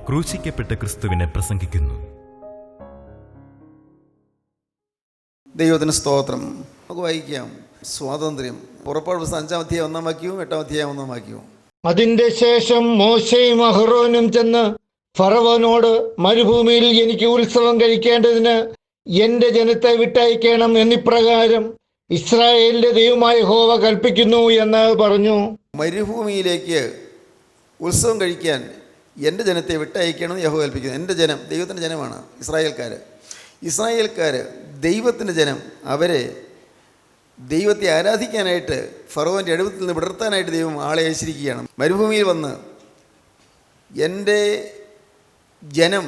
ക്രൂശിക്കപ്പെട്ട ക്രിസ്തുവിനെ പ്രസംഗിക്കുന്നു. ദൈവത്തിന് സ്തോത്രം. നമുക്ക് വായിക്കാം സ്വാതന്ത്ര്യം. പുറപ്പാട് 5-ാം അധ്യായം 1-ാം വാക്യവും 8-ാം അധ്യായം 1-ാം വാക്യവും. അതിന്റെ ശേഷം മോശയും അഹ്റോനും ചെന്ന് ഫറവോനോട്, മരുഭൂമിയിൽ എനിക്ക് ഉത്സവം കഴിക്കേണ്ടതിന് എന്റെ ജനത്തെ വിട്ടയക്കണം എന്നിപ്രകാരം ഇസ്രായേലിന്റെ ദൈവമായ യഹോവ കൽപ്പിക്കുന്നു എന്ന് പറഞ്ഞു. മരുഭൂമിയിലേക്ക് ഉത്സവം കഴിക്കാൻ എൻ്റെ ജനത്തെ വിട്ടയക്കണമെന്ന് യഹോവ കൽപ്പിക്കുന്നു. എൻ്റെ ജനം ദൈവത്തിൻ്റെ ജനമാണ്. ഇസ്രായേൽക്കാർ ദൈവത്തിൻ്റെ ജനം. അവരെ ദൈവത്തെ ആരാധിക്കാനായിട്ട് ഫറവോൻ്റെ അടുത്തിൽ നിന്ന് വിടർത്താനായിട്ട് ദൈവം ആളെ അയച്ചിരിക്കുകയാണ്. മരുഭൂമിയിൽ വന്ന് എൻ്റെ ജനം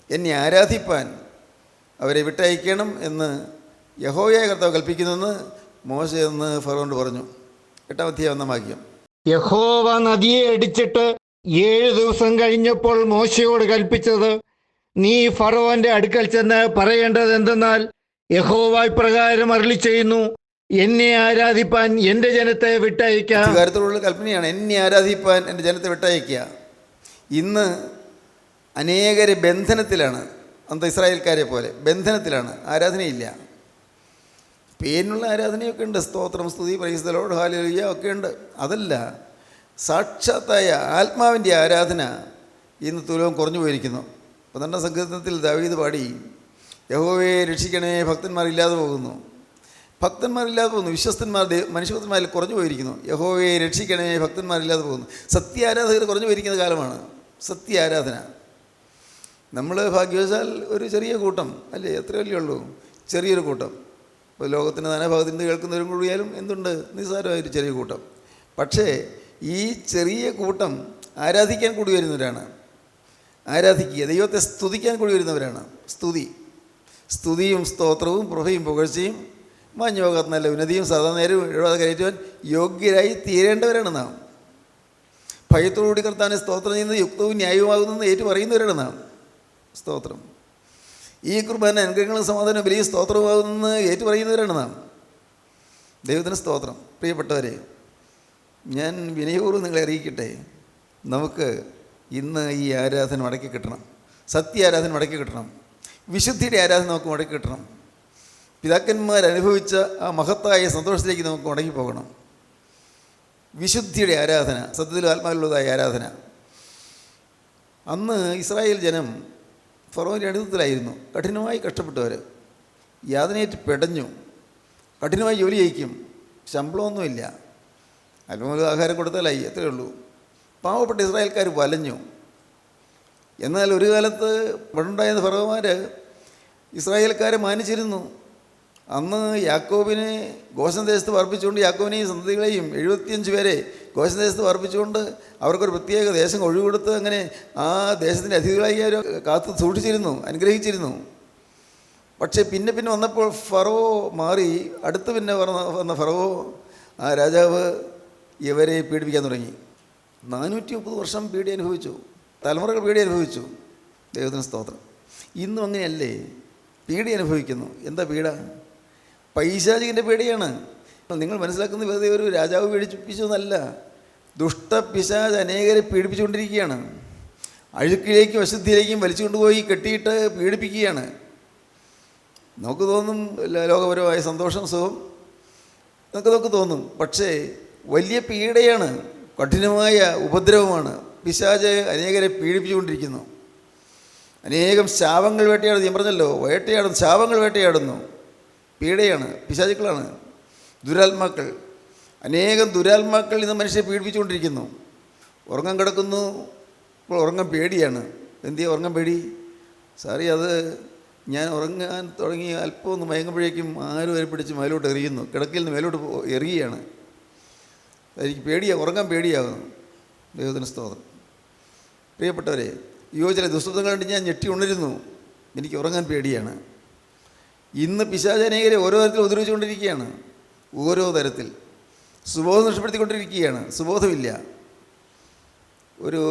എന്നെ ആരാധിപ്പാൻ അവരെ വിട്ടയക്കണം എന്ന് യഹോവയായ കർത്താവ് കൽപ്പിക്കുന്നുവെന്ന് മോശ എന്ന് ഫറവോനോട് പറഞ്ഞു. 8-ാം അധ്യായം 1-ാം വാക്യം. യഹോവ നദിയെ അടിച്ചിട്ട് 7 ദിവസം കഴിഞ്ഞപ്പോൾ മോശയോട് കൽപ്പിച്ചത്, നീ ഫറവോന്റെ അടുക്കൽ ചെന്ന് പറയേണ്ടത് എന്തെന്നാൽ, യഹോവ ഇപ്രകാരം അരുളി ചെയ്യുന്നു, എന്നെ ആരാധിപ്പാൻ എൻ്റെ ജനത്തെ വിട്ടയക്കാം. കാര്യത്തിലുള്ള കൽപ്പനയാണ്, എന്നെ ആരാധിപ്പാൻ എൻ്റെ ജനത്തെ വിട്ടയക്കുക. ഇന്ന് അനേകരെ ബന്ധനത്തിലാണ്. അന്ത ഇസ്രായേൽക്കാരെ പോലെ ബന്ധനത്തിലാണ്. ആരാധനയില്ല. പേരിനുള്ള ആരാധനയൊക്കെ ഉണ്ട്. സ്തോത്രം, സ്തുതി, പ്രൈസ് ദി ലോർഡ്, ഹല്ലേലൂയ ഒക്കെ ഉണ്ട്. അതല്ല, സാക്ഷാത്തായ ആത്മാവിൻ്റെ ആരാധന ഇന്ന് തുലവും കുറഞ്ഞു പോയിരിക്കുന്നു. 12-ാം സങ്കീർത്തനത്തിൽ ദാവീദ് പാടി, യഹോവയെ രക്ഷിക്കണേ, ഭക്തന്മാരില്ലാതെ പോകുന്നു. വിശ്വസ്തന്മാർ മനുഷ്യപുത്രന്മാരിൽ കുറഞ്ഞു പോയിരിക്കുന്നു. യഹോവയെ രക്ഷിക്കണേ, ഭക്തന്മാരില്ലാതെ പോകുന്നു. സത്യാരാധകർ കുറഞ്ഞു പോയിരിക്കുന്ന കാലമാണ്. സത്യാരാധന. നമ്മൾ ഭാഗ്യവശാൽ ഒരു ചെറിയ കൂട്ടം അല്ലേ, എത്രയല്ലേ ഉള്ളൂ, ചെറിയൊരു കൂട്ടം. ഇപ്പോൾ ലോകത്തിന് നാനാഭാഗത്ത് നിന്ന് കേൾക്കുന്നവരും കൂടിയാലും എന്തുണ്ട്, നിസ്സാരമായൊരു ചെറിയ കൂട്ടം. പക്ഷേ ഈ ചെറിയ കൂട്ടം ആരാധിക്കാൻ കൂടി വരുന്നവരാണ്. ആരാധിക്കുക, ദൈവത്തെ സ്തുതിക്കാൻ കൂടി വരുന്നവരാണ്. സ്തുതിയും സ്തോത്രവും പ്രഭയും പുകഴ്ചയും മാഞ്ഞുപോകാത്ത നല്ല ഉന്നതിയും സദാ നേരവും എഴുതാതെ കയറ്റുവാൻ യോഗ്യരായി തീരേണ്ടവരാണ് നാം. ഭയത്തോടുകൂടി കർത്താവിനെ സ്തോത്രം ചെയ്യുന്നത് യുക്തവും ന്യായവുമാകുന്നെന്ന് ഏറ്റു പറയുന്നവരാണ് നാം. സ്തോത്രം. ഈ കുർബാന അനുഗ്രഹങ്ങളും സമാധാനവും വലിയ സ്തോത്രവുമാകുന്നെന്ന് ഏറ്റു പറയുന്നവരാണ് നാം. ദൈവത്തിന് സ്തോത്രം. പ്രിയപ്പെട്ടവരെ, ഞാൻ വിനയപൂർവ്വം നിങ്ങളെ അറിയിക്കട്ടെ, നമുക്ക് ഇന്ന് ഈ ആരാധന മടക്കി കിട്ടണം. സത്യാരാധന മടക്കി കിട്ടണം. വിശുദ്ധിയുടെ ആരാധന നമുക്ക് മടക്കി കിട്ടണം. പിതാക്കന്മാരനുഭവിച്ച ആ മഹത്തായ സന്തോഷത്തിലേക്ക് നമുക്ക് മടങ്ങി പോകണം. വിശുദ്ധിയുടെ ആരാധന, സത്യത്തിൽ ആത്മാവിലുള്ളതായ ആരാധന. അന്ന് ഇസ്രായേൽ ജനം ഫറവോൻ്റെ അടിമത്തത്തിലായിരുന്നു. കഠിനമായി കഷ്ടപ്പെട്ടവർ, യാതനയേറ്റ് പെടഞ്ഞു. കഠിനമായി ജോലി ചെയ്യിക്കും, ശമ്പളമൊന്നുമില്ല, അല്പമൂലം ആഹാരം കൊടുത്താലായി, അത്രയേ ഉള്ളൂ. പാവപ്പെട്ട ഇസ്രായേൽക്കാർ വലഞ്ഞു. എന്നാൽ ഒരു കാലത്ത് പണ്ടുണ്ടായിരുന്ന ഫറവന്മാർ ഇസ്രായേൽക്കാരെ മാനിച്ചിരുന്നു. അന്ന് യാക്കോബിനെ ഗോശൻ ദേശത്ത് പാർപ്പിച്ചുകൊണ്ട്, യാക്കോബിനെയും സന്തതികളെയും 75 പേരെ ഗോശൻ ദേശത്ത് പാർപ്പിച്ചുകൊണ്ട് അവർക്കൊരു പ്രത്യേക ദേശം ഒഴിവെടുത്ത് അങ്ങനെ ആ ദേശത്തിൻ്റെ അതിഥികളായി അവർ കാത്തു സൂക്ഷിച്ചിരുന്നു, അനുഗ്രഹിച്ചിരുന്നു. പക്ഷേ പിന്നെ വന്നപ്പോൾ ഫറവോ മാറി. അടുത്ത് പിന്നെ വന്ന ഫറവോ, ആ രാജാവ് ഇവരെ പീഡിപ്പിക്കാൻ തുടങ്ങി. 430 വർഷം പീഡി അനുഭവിച്ചു. തലമുറകൾ പീഡി അനുഭവിച്ചു. ദൈവത്തിന് സ്തോത്രം. ഇന്നും അങ്ങനെയല്ലേ, പീഡി അനുഭവിക്കുന്നു. എന്താ പീഡ? പൈശാചികൻ്റെ പീഡയാണ്. നിങ്ങൾ മനസ്സിലാക്കുന്ന വെറുതെ ഒരു രാജാവ് പീഡിപ്പിച്ചതെന്നല്ല. ദുഷ്ടപിശാച് അനേകരെ പീഡിപ്പിച്ചുകൊണ്ടിരിക്കുകയാണ്. അഴുക്കിലേക്കും അശുദ്ധിയിലേക്കും വലിച്ചു കൊണ്ടുപോയി കെട്ടിയിട്ട് പീഡിപ്പിക്കുകയാണ്. നമുക്ക് തോന്നും ലോകപരമായ സന്തോഷം, സുഖം നമുക്ക് തോന്നും. പക്ഷേ വലിയ പീഡയാണ്, കഠിനമായ ഉപദ്രവമാണ്. പിശാച് അനേകരെ പീഡിപ്പിച്ചുകൊണ്ടിരിക്കുന്നു. അനേകം ശാപങ്ങൾ വേട്ടയാടുന്നു. ഞാൻ പറഞ്ഞല്ലോ, വേട്ടയാടുന്നു, ശാപങ്ങൾ വേട്ടയാടുന്നു. പീഡയാണ്, പിശാചുക്കളാണ്, ദുരാത്മാക്കൾ. അനേകം ദുരാത്മാക്കൾ ഇന്ന് മനുഷ്യരെ പീഡിപ്പിച്ചുകൊണ്ടിരിക്കുന്നു. ഉറങ്ങാൻ കിടക്കുന്നു, ഇപ്പോൾ ഉറങ്ങാൻ പേടിയാണ്. എന്തിയാ ഉറങ്ങാൻ പേടി? സാറി, അത് ഞാൻ ഉറങ്ങാൻ തുടങ്ങി അല്പം ഒന്ന് മയങ്ങുമ്പോഴേക്കും ആരും വരെ പിടിച്ച് മേലോട്ട് എറിയുന്നു. കിടക്കയിൽ നിന്ന് മേലോട്ട് എറിയുകയാണ്. എനിക്ക് പേടിയാണ്, ഉറങ്ങാൻ പേടിയാകുന്നു. ദൈവത്തിന് സ്തോത്രം. പ്രിയപ്പെട്ടവരെ, ചില ദുസ്വപ്നം കണ്ട് ഞാൻ ഞെട്ടി ഉണരുന്നു. എനിക്ക് ഉറങ്ങാൻ പേടിയാണ്. ഇന്ന് പിശാചനേകരെ ഓരോ തരത്തിൽ ഉപദ്രവിച്ചുകൊണ്ടിരിക്കുകയാണ്. ഓരോ തരത്തിൽ സുബോധം നഷ്ടപ്പെടുത്തിക്കൊണ്ടിരിക്കുകയാണ്. സുബോധമില്ല, ഒരു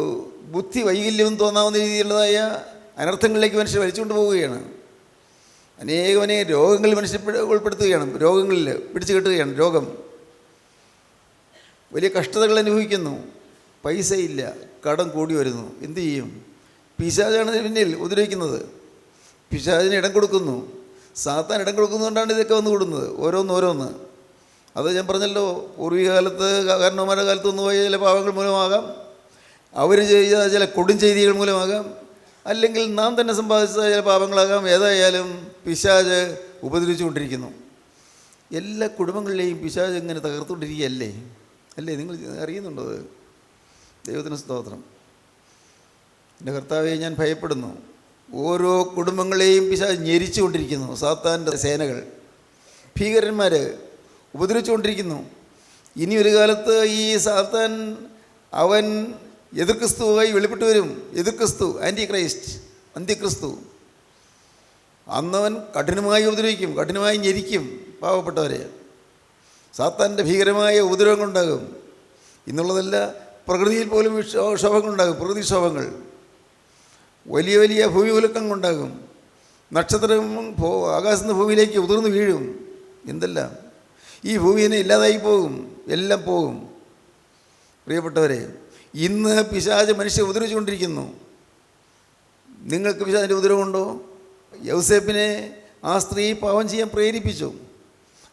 ബുദ്ധി വൈകല്യം തോന്നാവുന്ന രീതിയിലുള്ളതായ അനർത്ഥങ്ങളിലേക്ക് മനുഷ്യർ വലിച്ചുകൊണ്ട് പോവുകയാണ്. അനേകം രോഗങ്ങളിൽ മനുഷ്യർ ഉൾപ്പെടുത്തുകയാണ്. രോഗങ്ങളിൽ പിടിച്ചു കെട്ടുകയാണ്. രോഗം, വലിയ കഷ്ടതകൾ അനുഭവിക്കുന്നു. പൈസയില്ല, കടം കൂടി വരുന്നു. എന്തു ചെയ്യും? പിശാചാണ് ഇതിന് പിന്നിൽ ഉപദ്രവിക്കുന്നത്. പിശാചിന് ഇടം കൊടുക്കുന്നു, സാത്താൻ ഇടം കൊടുക്കുന്നതുകൊണ്ടാണ് ഇതൊക്കെ വന്നു കൂടുന്നത്, ഓരോന്ന്. അത് ഞാൻ പറഞ്ഞല്ലോ, പൂർവികകാലത്ത് കാരണവന്മാരുടെ കാലത്ത് വന്നു പോയ ചില പാവങ്ങൾ മൂലമാകാം, അവർ ചെയ്ത ചില കൊടും ചെയ്തികൾ മൂലമാകാം, അല്ലെങ്കിൽ നാം തന്നെ സമ്പാദിച്ച ചില പാപങ്ങളാകാം. ഏതായാലും പിശാച് ഉപദ്രവിച്ചുകൊണ്ടിരിക്കുന്നു. എല്ലാ കുടുംബങ്ങളിലെയും പിശാച് ഇങ്ങനെ തകർത്തുകൊണ്ടിരിക്കുകയല്ലേ? അല്ലേ? നിങ്ങൾ അറിയുന്നുണ്ടോ? അത് ദൈവത്തിന് സ്തോത്രം. എൻ്റെ കർത്താവെ, ഞാൻ ഭയപ്പെടുന്നു. ഓരോ കുടുംബങ്ങളെയും പിശാച് ഞെരിച്ചുകൊണ്ടിരിക്കുന്നു. സാത്താൻ്റെ സേനകൾ, ഭീകരന്മാർ ഉപദ്രവിച്ചുകൊണ്ടിരിക്കുന്നു. ഇനി ഒരു കാലത്ത് ഈ സാത്താൻ അവൻ എതിർക്രിസ്തുവായി വെളിപ്പെട്ട് വരും. എതിർക്രിസ്തു, അന്ത്യക്രിസ്തു. അന്നവൻ കഠിനമായി ഉപദ്രവിക്കും, കഠിനമായി ഞെരിക്കും പാവപ്പെട്ടവരെ. സാത്താൻ്റെ ഭീകരമായ ഉപദ്രവങ്ങളുണ്ടാകും. ഇന്നുള്ളതല്ല, പ്രകൃതിയിൽ പോലും ക്ഷോഭങ്ങളുണ്ടാകും. പ്രകൃതിക്ഷോഭങ്ങൾ, വലിയ വലിയ ഭൂമികുലുക്കങ്ങളുണ്ടാകും. നക്ഷത്രം ആകാശത്ത് നിന്ന് ഭൂമിയിലേക്ക് ഉതിർന്നു വീഴും. എന്തെല്ലാം! ഈ ഭൂമി തന്നെ ഇല്ലാതായി പോകും, എല്ലാം പോകും. പ്രിയപ്പെട്ടവരെ, ഇന്ന് പിശാച് മനുഷ്യരെ ഉപദ്രവിച്ചുകൊണ്ടിരിക്കുന്നു. നിങ്ങൾക്ക് പിശാചിൻ്റെ ഉപദ്രവമുണ്ടോ? യൗസേപ്പിനെ ആ സ്ത്രീ പാവം ചെയ്യാൻ പ്രേരിപ്പിച്ചു.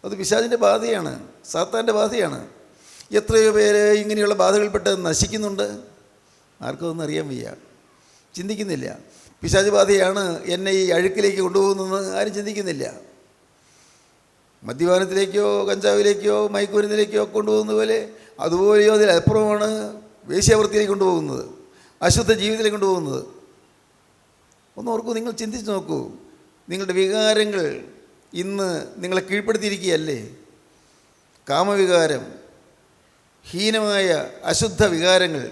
അത് പിശാചിൻ്റെ ബാധയാണ്, സാത്താൻ്റെ ബാധയാണ്. എത്രയോ പേര് ഇങ്ങനെയുള്ള ബാധകൾപ്പെട്ട് നശിക്കുന്നുണ്ട്. ആർക്കും ഒന്നും അറിയാൻ വയ്യ, ചിന്തിക്കുന്നില്ല. പിശാച് ബാധയാണ് എന്നെ ഈ അഴുക്കിലേക്ക് കൊണ്ടുപോകുന്നതെന്ന് ആരും ചിന്തിക്കുന്നില്ല. മദ്യപാനത്തിലേക്കോ കഞ്ചാവിലേക്കോ മയക്കുമരുന്നിലേക്കോ കൊണ്ടുപോകുന്ന പോലെ, അതുപോലെയോ അതിലപ്പുറമാണ് വേശ്യാവൃത്തിയിലേക്ക് കൊണ്ടുപോകുന്നത്, അശുദ്ധ ജീവിതത്തിലേക്ക് കൊണ്ടുപോകുന്നത്. ഒന്ന് ഓർക്കൂ, നിങ്ങൾ ചിന്തിച്ച് നോക്കൂ. നിങ്ങളുടെ വികാരങ്ങൾ ഇന്ന് നിങ്ങളെ കീഴ്പ്പെടുത്തിയിരിക്കുകയല്ലേ? കാമവികാരം, ഹീനമായ അശുദ്ധ വികാരങ്ങൾ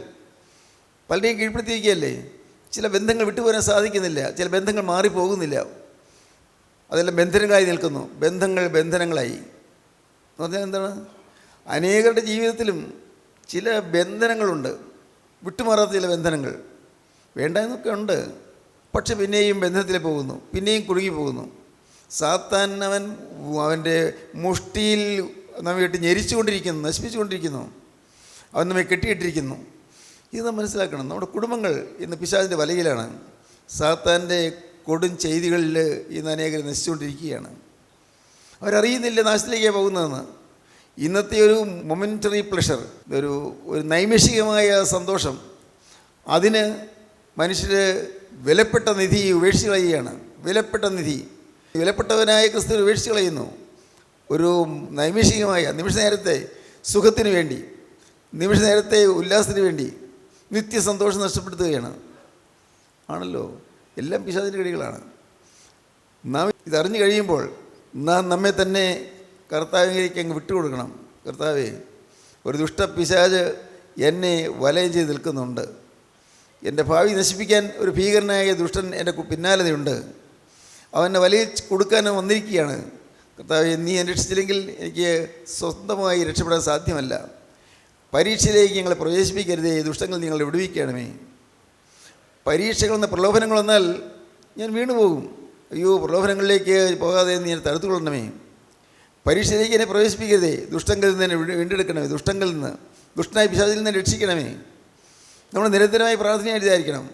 പലരെയും കീഴ്പ്പെടുത്തിയിരിക്കുകയല്ലേ? ചില ബന്ധങ്ങൾ വിട്ടുപോരാൻ സാധിക്കുന്നില്ല, ചില ബന്ധങ്ങൾ മാറിപ്പോകുന്നില്ല. അതെല്ലാം ബന്ധനങ്ങളായി നിൽക്കുന്നു. ബന്ധനങ്ങളായി എന്ന് പറഞ്ഞാൽ എന്താണ്? അനേകരുടെ ജീവിതത്തിലും ചില ബന്ധനങ്ങളുണ്ട്, വിട്ടുമാറാത്ത ചില ബന്ധനങ്ങൾ. വേണ്ട എന്നൊക്കെ ഉണ്ട്, പക്ഷെ പിന്നെയും ബന്ധനത്തിൽ പോകുന്നു, പിന്നെയും കുടുങ്ങി പോകുന്നു. സാത്താൻ അവൻ്റെ മുഷ്ടിയിൽ നമ്മെ ഇട്ട് ഞെരിച്ചുകൊണ്ടിരിക്കുന്നു, നശിപ്പിച്ചുകൊണ്ടിരിക്കുന്നു. അവൻ നമ്മെ കെട്ടിയിട്ടിരിക്കുന്നു. ഇത് നാം മനസ്സിലാക്കണം. നമ്മുടെ കുടുംബങ്ങൾ ഇന്ന് പിശാചിൻ്റെ വലയിലാണ്. സാത്താൻ്റെ കൊടും ചെയ്തികളിൽ ഇന്ന് അനേകർ നശിച്ചുകൊണ്ടിരിക്കുകയാണ്. അവരറിയുന്നില്ല നാശത്തിലേക്കാണ് പോകുന്നതെന്ന്. ഇന്നത്തെ ഒരു മൊമെൻ്ററി പ്ലഷർ, ഒരു നൈമിഷികമായ സന്തോഷം, അതിന് മനുഷ്യർ വിലപ്പെട്ട നിധി ഉപേക്ഷിച്ച് കളയുകയാണ്. വിലപ്പെട്ട നിധി, വിലപ്പെട്ടവനായ ക്രിസ്തു ഉപേക്ഷിച്ച് കളയുന്നു. ഒരു നൈമിഷികമായ നിമിഷ നേരത്തെ സുഖത്തിന് വേണ്ടി, നിമിഷ നേരത്തെ ഉല്ലാസത്തിന് വേണ്ടി നിത്യസന്തോഷം നഷ്ടപ്പെടുത്തുകയാണ്. ആണല്ലോ, എല്ലാം പിശാചിൻ്റെ കളികളാണ്. നാം ഇതറിഞ്ഞു കഴിയുമ്പോൾ നാം നമ്മെ തന്നെ കർത്താവിലേക്ക് അങ്ങ് വിട്ടുകൊടുക്കണം. കർത്താവേ, ഒരു ദുഷ്ട പിശാച് എന്നെ വലയം ചെയ്ത് നിൽക്കുന്നുണ്ട്. എൻ്റെ ഭാവി നശിപ്പിക്കാൻ ഒരു ഭീകരനായ ദുഷ്ടൻ എൻ്റെ പിന്നാലതയുണ്ട്. അവനെ വലയിൽ കൊടുക്കാൻ വന്നിരിക്കുകയാണ്. കർത്താവേ, നീ എന്നെ രക്ഷിച്ചില്ലെങ്കിൽ എനിക്ക് സ്വന്തമായി രക്ഷപ്പെടാൻ സാധ്യമല്ല. പരീക്ഷയിലേക്ക് ഞങ്ങളെ പ്രവേശിപ്പിക്കരുതേ, ദുഷ്ടങ്ങൾ നിങ്ങളെ വിടുവിക്കണമേ. പരീക്ഷകളെന്ന പ്രലോഭനങ്ങൾ വന്നാൽ ഞാൻ വീണുപോകും. അയ്യോ, പ്രലോഭനങ്ങളിലേക്ക് പോകാതെ നീ എന്നെ തടുത്തുകൊള്ളണമേ. പരീക്ഷയിലേക്ക് എന്നെ പ്രവേശിപ്പിക്കരുതേ, ദുഷ്ടങ്ങളിൽ നിന്ന് എന്നെ വീണ്ടെടുക്കണമേ. ദുഷ്ടങ്ങളിൽ നിന്ന്, ദുഷ്ടനായ പിശാചിൽ നിന്ന് രക്ഷിക്കണമേ. നമ്മൾ നിരന്തരമായി പ്രാർത്ഥനയായി വിചാരിക്കണം.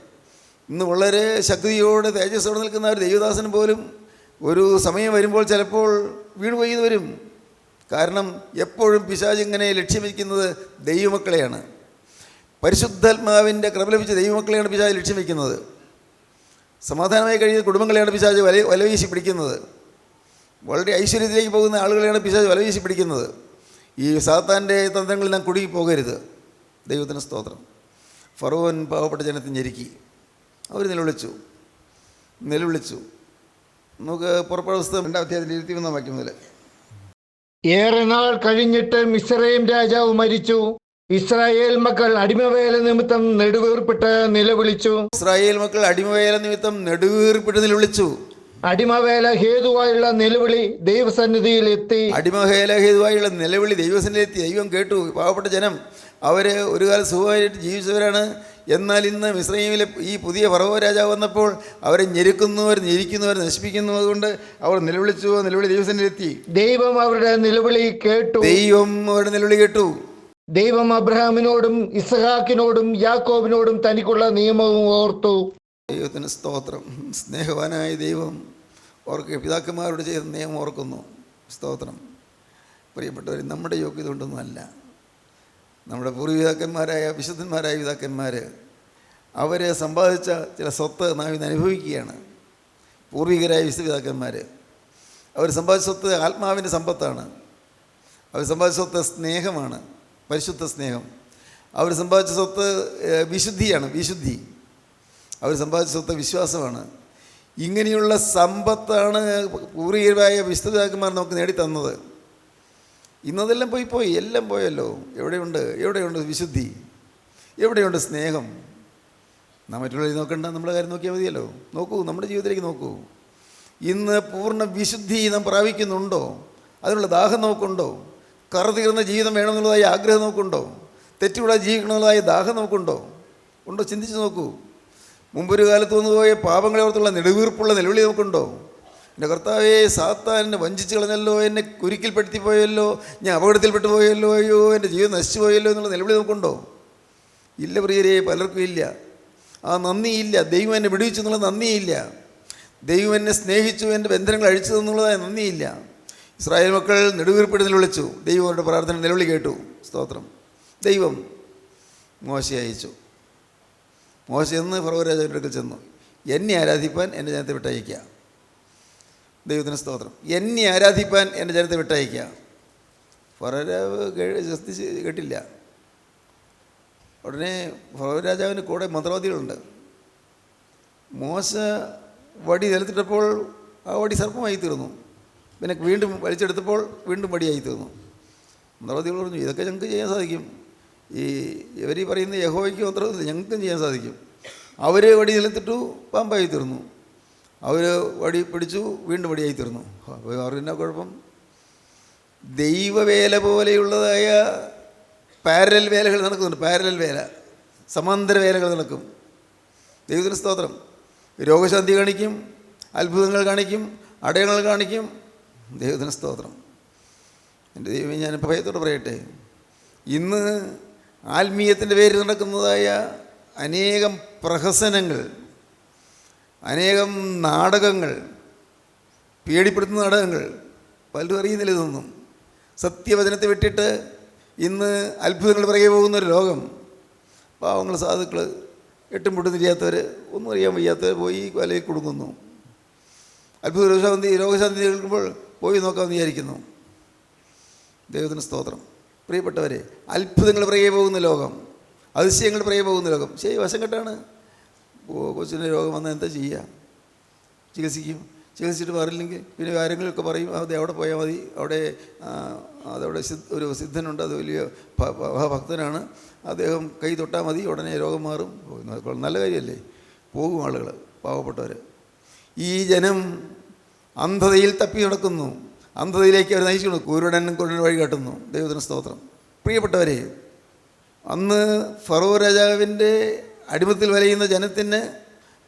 ഇന്ന് വളരെ ശക്തിയോടെ തേജസ്സോടെ നിൽക്കുന്ന ഒരു ദൈവദാസൻ പോലും ഒരു സമയം വരുമ്പോൾ ചിലപ്പോൾ വീണുപോയി വരും. കാരണം എപ്പോഴും പിശാച് ഇങ്ങനെ ലക്ഷ്യം വയ്ക്കുന്നത് ദൈവമക്കളെയാണ്. പരിശുദ്ധാത്മാവിൻ്റെ കൃപ ലഭിച്ച ദൈവമക്കളെയാണ് പിശാച് ലക്ഷ്യം വയ്ക്കുന്നത്. സമാധാനമായി കഴിയുന്ന കുടുംബങ്ങളെയാണ് പിശാച് വലവീശി പിടിക്കുന്നത്. വളരെ ഐശ്വര്യത്തിലേക്ക് പോകുന്ന ആളുകളെയാണ് പിശാച് വലവീശി പിടിക്കുന്നത്. ഈ സാത്താൻ്റെ തന്ത്രങ്ങളിൽ നാം കുടുങ്ങി പോകരുത്. ദൈവത്തിന് സ്തോത്രം. ഫറവോൻ പാവപ്പെട്ട ജനത്തെ ഞെരുക്കി. അവർ നിലവിളിച്ചു. നമുക്ക് പുറപ്പാട് പുസ്തകം 2-ാം അധ്യായത്തിൽ 21-ാം വാക്യം മുതൽ. ഏറെ നാൾ കഴിഞ്ഞിട്ട് മിസ്രയീം രാജാവ് മരിച്ചു. ഇസ്രായേൽ മക്കൾ അടിമവേല നിമിത്തം നെടുവീർപ്പിട്ട് നിലവിളിച്ചു. ഇസ്രായേൽ മക്കൾ അടിമവേല നിമിത്തം നെടുവീർപ്പിട്ട് നിലവിളിച്ചു. അടിമവേല ഹേതുവായുള്ള നിലവിളി ദൈവസന്നിധിയിൽ എത്തി. അടിമവേല ഹേതുവായുള്ള നിലവിളി ദൈവസന്നിധിയിലെത്തി. ദൈവം കേട്ടു. പാവപ്പെട്ട ജനം, അവർ ഒരു കാലം സുഖമായിട്ട് ജീവിച്ചവരാണ്. എന്നാൽ ഇന്ന് മിസ്രയീമിലെ ഈ പുതിയ ഫറവോ രാജാവ് വന്നപ്പോൾ അവരെ ഞെരുക്കുന്നവർ, നശിപ്പിക്കുന്നതുകൊണ്ട് അവർ നിലവിളിച്ചു. നിലവിളി ദൈവസന്നിധിയിലെത്തി. ദൈവം അവരുടെ നിലവിളി കേട്ടു. ദൈവം അബ്രഹാമിനോടും ഇസ്ഹാക്കിനോടും യാക്കോബിനോടും തനിക്കുള്ള നിയമവും ഓർത്തു. ദൈവത്തിന് സ്തോത്രം. സ്നേഹവാനായ ദൈവം ഓർക്കുക, പിതാക്കന്മാരോട് ചെയ്ത നിയമം ഓർക്കുന്നു. സ്തോത്രം. പ്രിയപ്പെട്ടവർ, നമ്മുടെ യോഗ്യത കൊണ്ടൊന്നുമല്ല. നമ്മുടെ പൂർവ്വപിതാക്കന്മാരായ വിശുദ്ധന്മാരായ പിതാക്കന്മാർ അവർ സമ്പാദിച്ച ചില സ്വത്ത് നാം ഇന്ന് അനുഭവിക്കുകയാണ്. പൂർവികരായ വിശുദ്ധപിതാക്കന്മാർ അവർ സമ്പാദിച്ച സ്വത്ത് ആത്മാവിൻ്റെ സമ്പത്താണ്. അവർ സമ്പാദിച്ച സ്വത്ത് സ്നേഹമാണ്, പരിശുദ്ധ സ്നേഹം. അവർ സമ്പാദിച്ച സ്വത്ത് വിശുദ്ധിയാണ്, വിശുദ്ധി. അവർ സമ്പാദിച്ച സ്വത്ത് വിശ്വാസമാണ്. ഇങ്ങനെയുള്ള സമ്പത്താണ് പൂർവികരായ വിശുദ്ധപിതാക്കന്മാർ നമുക്ക് നേടിത്തന്നത്. ഇന്നതെല്ലാം പോയി എല്ലാം പോയല്ലോ. എവിടെയുണ്ട് വിശുദ്ധി? എവിടെയുണ്ട് സ്നേഹം? നാം മറ്റുള്ളവരെ നോക്കണ്ട, നമ്മുടെ കാര്യം നോക്കിയാൽ മതിയല്ലോ. നോക്കൂ, നമ്മുടെ ജീവിതത്തിലേക്ക് നോക്കൂ. ഇന്ന് പൂർണ്ണ വിശുദ്ധി നാം പ്രാപിക്കുന്നുണ്ടോ? അതിനുള്ള ദാഹം നോക്കുന്നുണ്ടോ? കറുതീർന്ന ജീവിതം വേണമെന്നുള്ളതായി ആഗ്രഹം നോക്കുന്നുണ്ടോ? തെറ്റുകൂടാതെ ജീവിക്കണമെന്നുള്ളതായി ദാഹം നോക്കുന്നുണ്ടോ? ഉണ്ടോ? ചിന്തിച്ച് നോക്കൂ. മുമ്പൊരു കാലത്ത് വന്നുപോയ പാപങ്ങളെ ഓർത്തുള്ള നെടുവീർപ്പുള്ള നിലവിളി നോക്കുന്നുണ്ടോ? എൻ്റെ കർത്താവേ, സാത്താൻ എന്നെ വഞ്ചിച്ച് കളഞ്ഞല്ലോ, എന്നെ കുരുക്കിൽപ്പെടുത്തി പോയല്ലോ, ഞാൻ അപകടത്തിൽപ്പെട്ടു പോയല്ലോ, അയ്യോ എൻ്റെ ജീവിതം നശിച്ചു പോയല്ലോ എന്നുള്ള നിലവിളി നോക്കുന്നുണ്ടോ? ഇല്ല പ്രിയരെ, പലർക്കും ഇല്ല. ആ നന്ദിയില്ല. ദൈവം എന്നെ വിടുവിച്ചു എന്നുള്ള നന്ദിയില്ല. ദൈവം എന്നെ സ്നേഹിച്ചു, എൻ്റെ ബന്ധനങ്ങൾ അഴിച്ചു എന്നുള്ളതായ നന്ദിയില്ല. ഇസ്രായേൽ മക്കൾ നെടുവീർപ്പിട്ട് നിലവിളിച്ചു. ദൈവം അവരുടെ പ്രാർത്ഥന നിലവിളി കേട്ടു. സ്തോത്രം. ദൈവം മോശയെ അയച്ചു. മോശ എന്ന് ഫറവോ രാജാവിൻ്റെ അടുക്കൽ ചെന്നു. എന്നെ ആരാധിപ്പാൻ എൻ്റെ ജനത്തെ വിട്ടയക്കുക. ദൈവത്തിന് സ്തോത്രം. എന്നെ ആരാധിപ്പാൻ എൻ്റെ ജനത്തെ വിട്ടയക്കുക. ഫറവോ രാജാവ് ശ്രദ്ധിച്ച് കേട്ടില്ല. ഉടനെ ഫറവോ രാജാവിന് കൂടെ മന്ത്രവാദികളുണ്ട്. മോശ വടി നിലത്തിട്ടപ്പോൾ ആ വടി സർപ്പമായി തീർന്നു. പിന്നെ വീണ്ടും വലിച്ചെടുത്തപ്പോൾ വീണ്ടും വടിയായി തീർന്നു. മന്ത്രവാദികൾ പറഞ്ഞു, ഇതൊക്കെ ഞങ്ങൾക്ക് ചെയ്യാൻ സാധിക്കും. ഇവർ ഈ പറയുന്ന യഹോവയ്ക്ക് മാത്രമല്ല, ഞങ്ങൾക്കും ചെയ്യാൻ സാധിക്കും. അവർ വടി നിലത്തിട്ടു, പാമ്പായി തീർന്നു. അവർ വടി പിടിച്ചു, വീണ്ടും വടിയായി തീർന്നു. അവരെന്നാ കുഴപ്പം? ദൈവവേല പോലെയുള്ളതായ പാരലൽ വേലകൾ നടക്കുന്നുണ്ട്. പാരലൽ വേല, സമാന്തര വേലകൾ നടക്കും. ദൈവത്തിന് സ്തോത്രം. രോഗശാന്തി കാണിക്കും, അത്ഭുതങ്ങൾ കാണിക്കും, അടയാളങ്ങൾ കാണിക്കും. ദൈവത്തിന് സ്തോത്രം. എൻ്റെ ദൈവമേ, ഞാൻ ഭയത്തോടെ പറയട്ടെ, ഇന്ന് ആത്മീയത്തിൻ്റെ പേരിൽ നടക്കുന്നതായ അനേകം പ്രഹസനങ്ങൾ, അനേകം നാടകങ്ങൾ, പേടിപ്പെടുത്തുന്ന നാടകങ്ങൾ പലരും അറിയുന്നില്ല. ഇതൊന്നും സത്യവചനത്തെ വിട്ടിട്ട് ഇന്ന് അത്ഭുതങ്ങൾ പിറകെ പോകുന്നൊരു ലോകം. പാവങ്ങൾ, സാധുക്കൾ, എട്ടും പൊട്ടും തിരിയാത്തവർ, ഒന്നും അറിയാൻ വയ്യാത്തവർ പോയി വലയിൽ കുടുങ്ങുന്നു. അത്ഭുത രോഗശാന്തി കേൾക്കുമ്പോൾ പോയി നോക്കാമെന്ന് വിചാരിക്കുന്നു. ദൈവത്തിന് സ്തോത്രം. പ്രിയപ്പെട്ടവരെ, അത്ഭുതങ്ങൾ പിറകെ പോകുന്ന ലോകം, അതിശയങ്ങൾ പിറകെ പോകുന്ന ലോകം. ശരി, വശം കെട്ടാണ്. കൊച്ചിൻ്റെ രോഗം വന്നാൽ എന്താ ചെയ്യുക? ചികിത്സിക്കും. ചികിത്സിച്ചിട്ട് മാറില്ലെങ്കിൽ പിന്നെ കാര്യങ്ങളൊക്കെ പറയും, അത് അവിടെ പോയാൽ മതി, അതവിടെ ഒരു സിദ്ധനുണ്ട്, അത് വലിയ ഭക്തനാണ്, അദ്ദേഹം കൈ തൊട്ടാൽ മതി, ഉടനെ രോഗം മാറും. നല്ല കാര്യമല്ലേ? പോകും ആളുകൾ, പാവപ്പെട്ടവർ. ഈ ജനം അന്ധതയിൽ തപ്പി നടക്കുന്നു. അന്ധതയിലേക്ക് അവർ നയിച്ചു. കുരുടനും വഴി കാട്ടുന്നു. ദൈവത്തിന് സ്തോത്രം. പ്രിയപ്പെട്ടവരെ, അന്ന് ഫറവോ രാജാവിൻ്റെ അടിമത്തിൽ വലയുന്ന ജനത്തിന്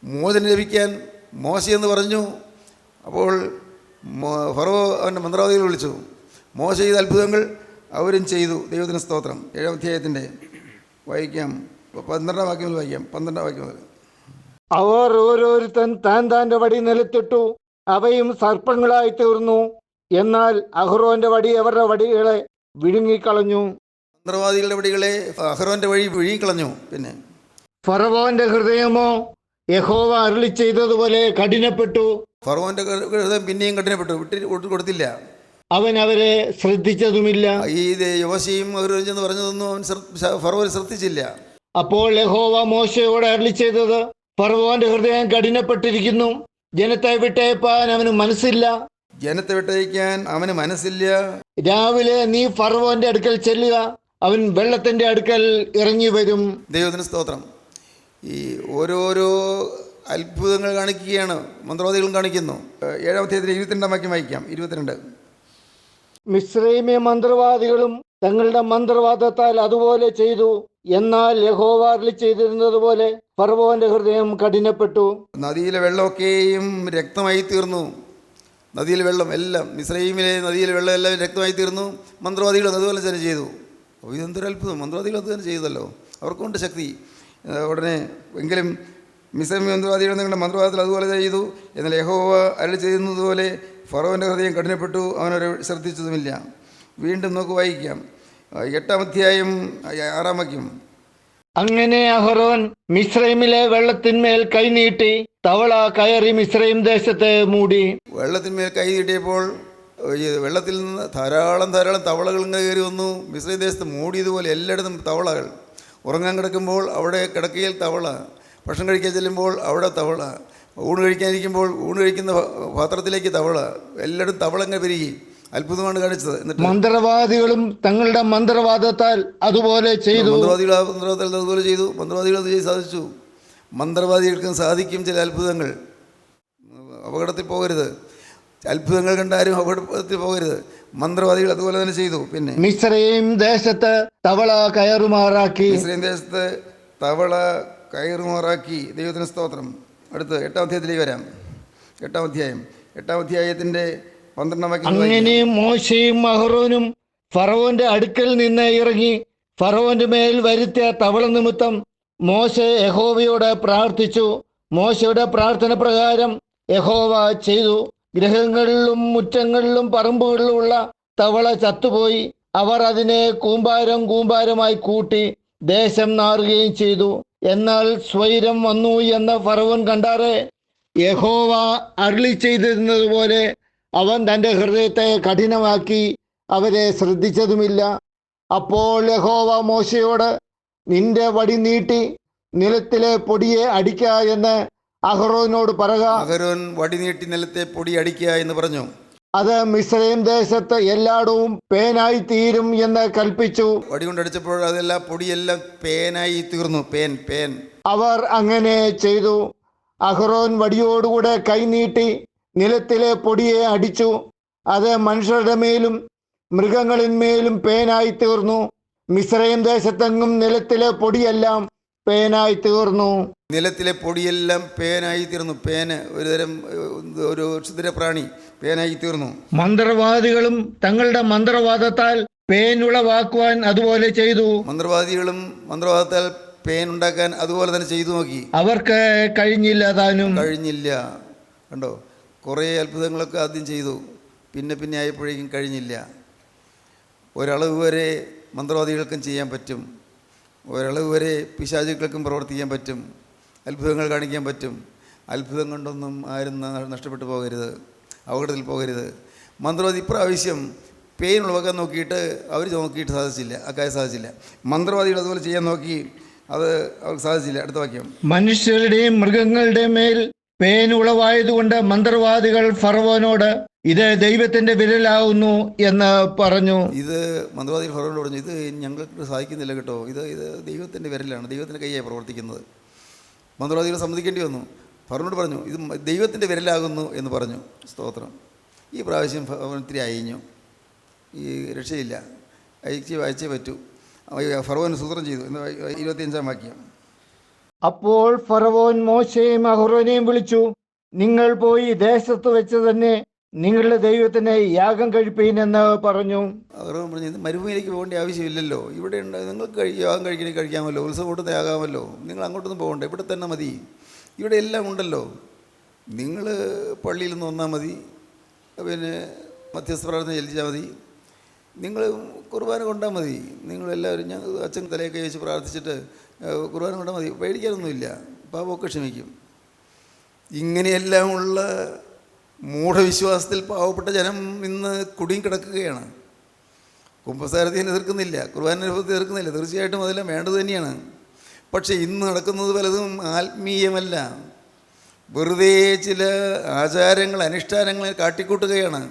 മോചനം ലഭിക്കാൻ മോശയെന്ന് പറഞ്ഞു. അപ്പോൾ ഫറവോ അവൻ്റെ മന്ത്രവാദികൾ വിളിച്ചു. മോശ ചെയ്ത അത്ഭുതങ്ങൾ അവരും ചെയ്തു. ദൈവത്തിന് സ്തോത്രം. 7-ാം അധ്യായത്തിൻ്റെ വായിക്കാം, 12-ാം വാക്യം മുതൽ വായിക്കാം. 12-ാം വാക്യം മുതൽ. അവർ ഓരോരുത്തൻ താൻ്റെ വടി നിലത്തിട്ടു, അവയും സർപ്പങ്ങളായി തീർന്നു. എന്നാൽ അഹ്റോന്റെ വടി അവരുടെ വടികളെ വിഴുങ്ങിക്കളഞ്ഞു. മന്ത്രവാദികളുടെ വടികളെ അഹ്റോന്റെ വഴി വിഴുങ്ങിക്കളഞ്ഞു. പിന്നെ ഫറവോന്റെ ഹൃദയമോ യഹോവ അരുളി ചെയ്തതുപോലെ കഠിനപ്പെട്ടു. ഫറവോന്റെ ഹൃദയം പിന്നെയും കഠിനപ്പെട്ടു, വിട്ടു കൊടുത്തില്ല. അവൻ അവരെ ശ്രദ്ധിച്ചതുമില്ല. ഈ യോശയും എന്ന് പറഞ്ഞതൊന്നും അവൻ ഫറവോ ശ്രദ്ധിച്ചില്ല. അപ്പോൾ യഹോവ മോശയോട് അരുളി ചെയ്തത്, ഫറവോന്റെ ഹൃദയം കഠിനപ്പെട്ടിരിക്കുന്നു, ജനത്തെ വിട്ടയപ്പാൻ അവന് മനസ്സില്ല. ജനത്തെ വിട്ടയക്കാൻ അവന് മനസ്സില്ല. രാവിലെ നീ ഫറവോന്റെ അടുക്കൽ ചെല്ലുക, അവൻ വെള്ളത്തിന്റെ അടുക്കൽ ഇറങ്ങി വരും. ദൈവത്തിന് സ്തോത്രം. ഈ ഓരോരോ അത്ഭുതങ്ങൾ കാണിക്കുകയാണ്, മന്ത്രവാദികളും കാണിക്കുന്നു. 7-ാം അധ്യായത്തിൽ 22-ാം വാക്യം വായിക്കാം. 22. മിസ്രൈമ്യ മന്ത്രവാദികളും തങ്ങളുടെ മന്ത്രവാദത്താൽ അതുപോലെ ചെയ്തു. എന്നാൽ യഹോവ അരുളി ചെയ്തിരുന്നത് പോലെ ഫറവോന്റെ ഹൃദയം കഠിനപ്പെട്ടു. നദിയിലെ വെള്ളമൊക്കെയും രക്തമായി തീർന്നു. നദിയിലെ വെള്ളം എല്ലാം, മിസ്രൈമിലെ നദിയിലെ വെള്ളം എല്ലാം രക്തമായി തീർന്നു. മന്ത്രവാദികൾ അതുപോലെ തന്നെ ചെയ്തു. അപ്പോൾ ഇതെന്തൊരു അത്ഭുതം! മന്ത്രവാദികൾ അത് തന്നെ ചെയ്തല്ലോ, അവർക്കുണ്ട് ശക്തി. ഉടനെ എങ്കിലും മിസ്രൈം മന്ത്രവാദികൾ നിങ്ങളുടെ മന്ത്രവാദത്തിൽ അതുപോലെ ചെയ്തു. എന്നാൽ യഹോവ അരുളി ചെയ്യുന്നതുപോലെ ഫറോവൻ്റെ ഹൃദയം കഠിനപ്പെട്ടു, അവനവരെ ശ്രദ്ധിച്ചതുമില്ല. വീണ്ടും നമുക്ക് വായിക്കാം 8-ാം അധ്യായം 6-ാം വാക്യം. അങ്ങനെ അഹരോൻ മിസ്രൈമിലെ വെള്ളത്തിന്മേൽ കൈനീട്ടി തവള കയറി മിസ്രൈം ദേശത്തെ മൂടി. വെള്ളത്തിന്മേൽ കൈ നീട്ടിയപ്പോൾ ഈ വെള്ളത്തിൽ നിന്ന് ധാരാളം തവളകൾ ഇങ്ങനെ കയറി വന്നു. മിസ്രൈം ദേശത്ത് മൂടിയതുപോലെ എല്ലായിടത്തും തവളകൾ. ഉറങ്ങാൻ കിടക്കുമ്പോൾ അവിടെ കിടക്കയിൽ തവള, ഭക്ഷണം കഴിക്കാൻ ചെല്ലുമ്പോൾ അവിടെ തവള, ഊണ് കഴിക്കാനിരിക്കുമ്പോൾ ഊണ് കഴിക്കുന്ന പാത്രത്തിലേക്ക് തവള, എല്ലായിടത്തും തവള ഇങ്ങനെ പെരുകി. അത്ഭുതമാണ് കാണിച്ചത്. എന്നിട്ട് മന്ത്രവാദികളും തങ്ങളുടെ മന്ത്രവാദത്താൽ അതുപോലെ ചെയ്തു. മന്ത്രവാദികൾ അതുപോലെ ചെയ്തു. മന്ത്രവാദികൾ അത് ചെയ്ത് സാധിച്ചു. മന്ത്രവാദികൾക്കും സാധിക്കും ചില അത്ഭുതങ്ങൾ. അപകടത്തിൽ പോകരുത്. അത്ഭുതങ്ങൾ കണ്ടാരും അപകടത്തിൽ പോകരുത്. മന്ത്രവാദികൾ അതുപോലെ തന്നെ ചെയ്തു. പിന്നെ മിസ്രൈം ദേശത്ത് തവള കയറുമാറാക്കി. മിസ്രൈം ദേശത്ത് തവള കയറുമാറാക്കി. ദൈവത്തിന് സ്തോത്രം. അടുത്ത് 8-ാം അധ്യായത്തിലേക്ക് വരാം. 8-ാം അധ്യായം 8-ാം അധ്യായത്തിൻ്റെ 12-ാം വാക്യം. അങ്ങനെ മോശയും അഹ്റോനും ഫറവോന്റെ അടുക്കൽ നിന്ന് ഇറങ്ങി ഫറവോന്റെ മേൽ വരുത്തിയ തവള നിമിത്തം മോശെ യഹോവയോട് പ്രാർത്ഥിച്ചു. മോശയുടെ പ്രാർത്ഥന പ്രകാരം യഹോവ ചെയ്തു. ഗൃഹങ്ങളിലും മുറ്റങ്ങളിലും പറമ്പുകളിലുമുള്ള തവള ചത്തുപോയി. അവർ അതിനെ കൂമ്പാരമായി കൂട്ടി ദേശം നാറുകയും ചെയ്തു. എന്നാൽ സ്വൈരം വന്നു എന്ന് ഫറവോൻ കണ്ടാറെ യഹോവ അരുളി ചെയ്തിരുന്നതുപോലെ അവൻ തൻ്റെ ഹൃദയത്തെ കഠിനമാക്കി അവരെ ശ്രദ്ധിച്ചതുമില്ല. അപ്പോൾ യഹോവ മോശയോട്, നിന്റെ വടി നീട്ടി നിലത്തിലെ പൊടിയെ അടിക്ക എന്ന് അഹ്റോനോട് പറക. അഹരോൻ വടി നീട്ടി നിലത്തെ പൊടി അടിക്കുക എന്ന് പറഞ്ഞു. അത് മിസ്രൈം ദേശത്ത് എല്ലായിടവും പേനായി തീരും എന്ന് കൽപ്പിച്ചു. വടി കൊണ്ടടിച്ചപ്പോൾ അതെല്ലാം പൊടിയെല്ലാം പേനായി തീർന്നു. പേൻ. അവർ അങ്ങനെ ചെയ്തു. അഹ്റോൻ വടിയോടുകൂടെ കൈനീട്ടി നിലത്തിലെ പൊടിയെ അടിച്ചു. അത് മനുഷ്യരുടെ മേലും മൃഗങ്ങളിന്മേലും പേനായി തീർന്നു. മിസ്രൈം ദേശത്തെങ്ങും നിലത്തിലെ പൊടിയെല്ലാം പേനായി തീർന്നു. നിലത്തിലെ പൊടിയെല്ലാം പേനായി തീർന്നു. പേന് ഒരു ക്ഷുദ്രപ്രാണി പേനായി തീർന്നു. മന്ത്രവാദികളും തങ്ങളുടെ മന്ത്രവാദത്താൽ പേൻ ഉളവാക്കുവാൻ അതുപോലെ ചെയ്തു. മന്ത്രവാദികളും മന്ത്രവാദത്താൽ പേൻ ഉണ്ടാക്കാൻ അതുപോലെ തന്നെ ചെയ്തു നോക്കി. അവർക്ക് കഴിഞ്ഞില്ല. കണ്ടോ, കുറേ അത്ഭുതങ്ങളൊക്കെ ആദ്യം ചെയ്തു. പിന്നെ ആയപ്പോഴേക്കും കഴിഞ്ഞില്ല. ഒരളവ് വരെ മന്ത്രവാദികൾക്കും ചെയ്യാൻ പറ്റും. ഒരളവ് വരെ പിശാചുക്കൾക്കും പ്രവർത്തിക്കാൻ പറ്റും. അത്ഭുതങ്ങൾ കാണിക്കാൻ പറ്റും. അത്ഭുതം കൊണ്ടൊന്നും ആരും നഷ്ടപ്പെട്ടു പോകരുത്, അപകടത്തിൽ പോകരുത്. മന്ത്രവാദി ഇപ്രാവശ്യം പെയിൻ ഉളവാക്കാൻ നോക്കിയിട്ട് നോക്കിയിട്ട് സാധിച്ചില്ല. മന്ത്രവാദികൾ അതുപോലെ ചെയ്യാൻ നോക്കി, അത് അവർക്ക് സാധിച്ചില്ല. അടുത്ത വാക്യം. മനുഷ്യരുടെയും മൃഗങ്ങളുടെയും മേൽ പേൻ ഉളവായതുകൊണ്ട് മന്ത്രവാദികൾ ഫറവോനോട്, ഇത് ദൈവത്തിന്റെ വിരലാവുന്നു എന്ന് പറഞ്ഞു. ഇത് മന്ത്രവാദികൾ ഫറവോനോട് പറഞ്ഞു, ഇത് ഞങ്ങൾക്ക് സാധിക്കുന്നില്ല കേട്ടോ, ഇത് ദൈവത്തിൻ്റെ വിരലാണ്, ദൈവത്തിൻ്റെ കൈയായി പ്രവർത്തിക്കുന്നത്. മന്ത്രവാദികൾ സമ്മതിക്കേണ്ടി വന്നു. ഫറവോനോട് പറഞ്ഞു, ഇത് ദൈവത്തിൻ്റെ വിരലാകുന്നു എന്ന് പറഞ്ഞു. സ്തോത്രം. ഈ പ്രാവശ്യം ഇത്തിരി അയഞ്ഞു. ഈ രക്ഷയില്ല, അയച്ചേ പറ്റൂ. ഫറവോൻ സൂത്രം ചെയ്തു. 25-ാം വാക്യം. അപ്പോൾ ഫറവോൻ മോശയെയും അഹ്റോനെയും വിളിച്ചു, നിങ്ങൾ പോയി ദേശത്ത് വെച്ച് തന്നെ നിങ്ങളുടെ ദൈവത്തിന് യാഗം കഴിപ്പീനെന്ന് പറഞ്ഞു. അഹ്റോൻ പറഞ്ഞു, ഇത് മരുഭൂമിയിലേക്ക് പോകേണ്ട ആവശ്യമില്ലല്ലോ, ഇവിടെ നിങ്ങൾക്ക് യാഗം കഴിക്കാമല്ലോ, ഉത്സവം കൂട്ടത്തെ ആകാമല്ലോ, നിങ്ങൾ അങ്ങോട്ടൊന്നും പോകണ്ട, ഇവിടെ തന്നെ മതി, ഇവിടെ എല്ലാം ഉണ്ടല്ലോ. നിങ്ങൾ പള്ളിയിൽ നിന്ന് വന്നാൽ മതി, പിന്നെ മധ്യസ്ഥ പ്രാർത്ഥന ചെല്ലിച്ചാൽ മതി, നിങ്ങൾ കുർബാന കൊണ്ടാൽ മതി, നിങ്ങളെല്ലാവരും ഞങ്ങൾ അച്ഛൻ തലയൊക്കെ വെച്ച് പ്രാർത്ഥിച്ചിട്ട് കുർബാന കൊണ്ടാൽ മതി, പേടിക്കാനൊന്നുമില്ല, പാപമൊക്കെ ക്ഷമിക്കും. ഇങ്ങനെയെല്ലാമുള്ള മൂഢവിശ്വാസത്തിൽ പാവപ്പെട്ട ജനം ഇന്ന് കുടുങ്ങി കിടക്കുകയാണ്. കുമ്പസാരത്തെ എതിർക്കുന്നില്ല, കുർബാന അനുഭവത്തെ എതിർക്കുന്നില്ല, തീർച്ചയായിട്ടും അതെല്ലാം വേണ്ടത് തന്നെയാണ്. പക്ഷേ ഇന്ന് നടക്കുന്നത് പലതും ആത്മീയമല്ല, വെറുതെ ചില ആചാരങ്ങൾ അനുഷ്ഠാനങ്ങൾ കാട്ടിക്കൂട്ടുകയാണ്.